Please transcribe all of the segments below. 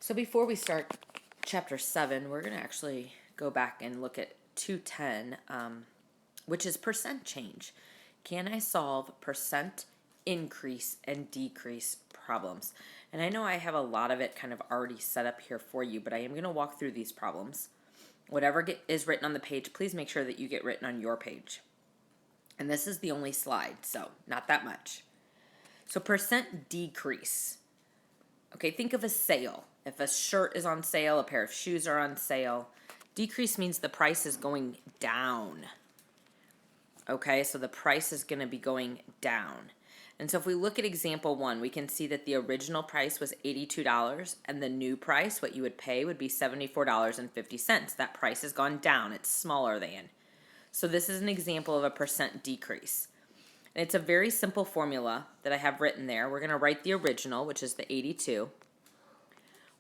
So before we start chapter 7, we're going to actually go back and look at 210, which is percent change. Can I solve percent increase and decrease problems? And I know I have a lot of it kind of already set up here for you, but I am going to walk through these problems. Whatever is written on the page, please make sure that you get written on your page. And this is the only slide, so not that much. So percent decrease. Okay, think of a sale. If a shirt is on sale, a pair of shoes are on sale, decrease means the price is going down. Okay, so the price is going to be going down. And so if we look at example 1, we can see that the original price was $82 and the new price, what you would pay, would be $74.50. That price has gone down. It's smaller than. So this is an example of a percent decrease. And it's a very simple formula that I have written there. We're going to write the original, which is the 82.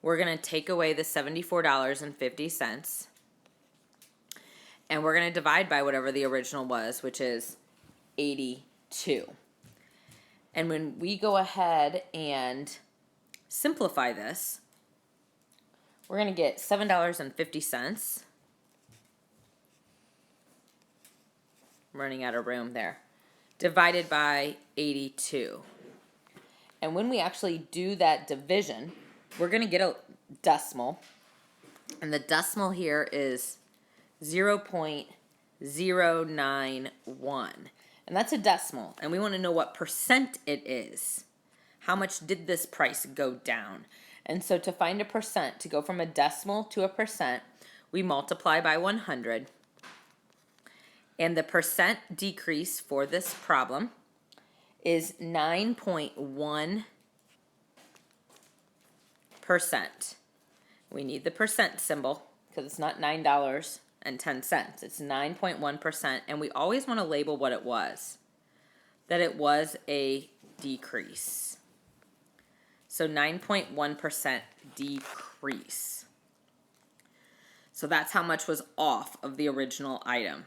We're going to take away the $74.50. And we're going to divide by whatever the original was, which is 82. And when we go ahead and simplify this, we're going to get $7.50. I'm running out of room there. Divided by 82. And when we actually do that division, we're going to get a decimal. And the decimal here is 0.091. And that's a decimal. And we want to know what percent it is. How much did this price go down? And so to find a percent, to go from a decimal to a percent, we multiply by 100. And the percent decrease for this problem is 9.1%. We need the percent symbol because it's not $9.10. It's 9.1%. And we always want to label what it was. That it was a decrease. So 9.1% decrease. So that's how much was off of the original item.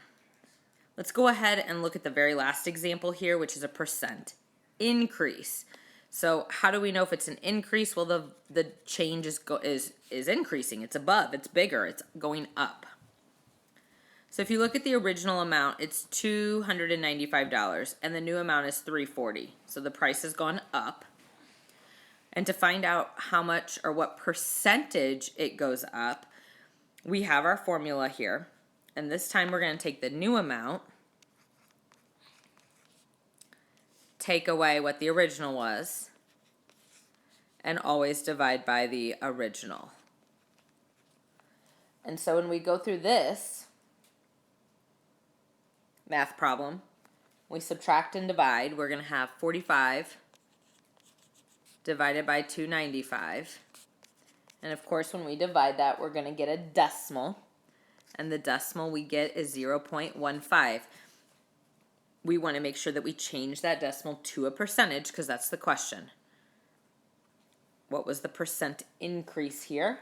Let's go ahead and look at the very last example here, which is a percent increase. So how do we know if it's an increase? Well, the change is increasing. It's above. It's bigger. It's going up. So if you look at the original amount, it's $295, and the new amount is $340. So the price has gone up. And to find out how much or what percentage it goes up, we have our formula here. And this time we're going to take the new amount, take away what the original was, and always divide by the original. And so when we go through this math problem, we subtract and divide. We're going to have 45 divided by 295. And of course, when we divide that, we're going to get a decimal. And the decimal we get is 0.15. We want to make sure that we change that decimal to a percentage because that's the question. What was the percent increase here?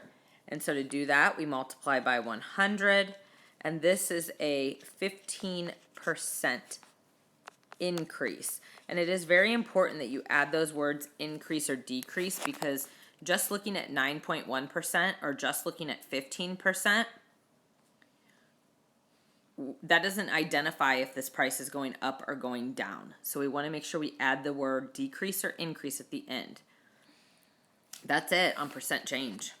And so to do that, we multiply by 100. And this is a 15% increase. And it is very important that you add those words increase or decrease because just looking at 9.1% or just looking at 15%, that doesn't identify if this price is going up or going down. So we want to make sure we add the word decrease or increase at the end. That's it on percent change.